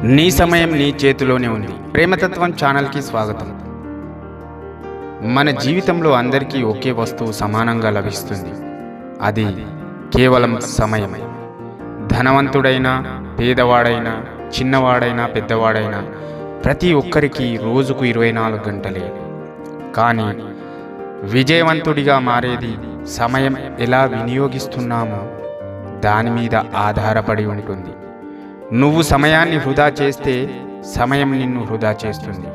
నీ సమయం నీ చేతిలోనే ఉంది. ప్రేమతత్వం ఛానల్కి స్వాగతం. మన జీవితంలో అందరికీ ఒకే వస్తువు సమానంగా లభిస్తుంది. అది కేవలం సమయం. ధనవంతుడైనా పేదవాడైనా చిన్నవాడైనా పెద్దవాడైనా ప్రతి ఒక్కరికి రోజుకు 24 గంటలే. కానీ విజయవంతుడిగా మారేది సమయం ఎలా వినియోగిస్తున్నామో దాని మీద ఆధారపడి ఉంటుంది. నువ్వు సమయాన్ని వృధా చేస్తే సమయం నిన్ను వృధా చేస్తుంది.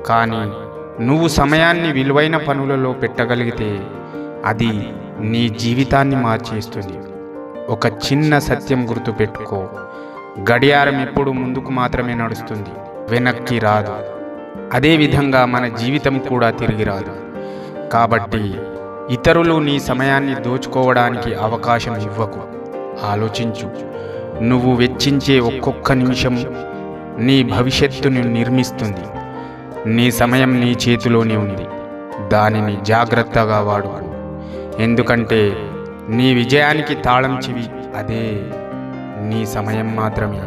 కానీ నువ్వు సమయాన్ని విలువైన పనులలో పెట్టగలిగితే అది నీ జీవితాన్ని మార్చేస్తుంది. ఒక చిన్న సత్యం గుర్తుపెట్టుకో, గడియారం ఎప్పుడు ముందుకు మాత్రమే నడుస్తుంది, వెనక్కి రాదు. అదేవిధంగా మన జీవితం కూడా తిరిగి రాదు. కాబట్టి ఇతరులు నీ సమయాన్ని దోచుకోవడానికి అవకాశం ఇవ్వకు. ఆలోచించు. నువ్వు వెచ్చించే ఒక్కొక్క నిమిషం నీ భవిష్యత్తును నిర్మిస్తుంది. నీ సమయం నీ చేతిలోనే ఉంది. దానిని జాగ్రత్తగా వాడుకో. ఎందుకంటే నీ విజయానికి తాళం చెవి అదే నీ సమయం మాత్రమే.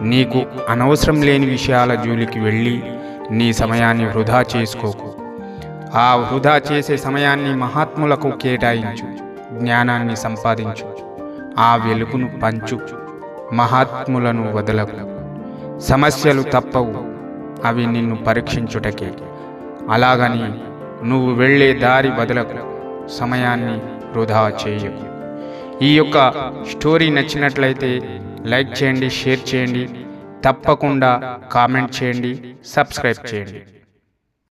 నీకు అనవసరం లేని విషయాల జోలికి వెళ్ళి నీ సమయాన్ని వృధా చేసుకోకు. ఆ వృధా చేసే సమయాన్ని మహాత్ములకు కేటాయించు. జ్ఞానాన్ని సంపాదించు. ఆ వెలుగును పంచు. మహాత్ములను వదలకు. సమస్యలు తప్పవు, అవి నిన్ను పరీక్షించుటకే. అలాగని నువ్వు వెళ్ళే దారి వదలకు. సమయాన్ని వృధా చేయకు. ఈ యొక్క స్టోరీ నచ్చినట్లయితే లైక్ చేయండి, షేర్ చేయండి, తప్పకుండా కామెంట్ చేయండి, సబ్స్క్రైబ్ చేయండి.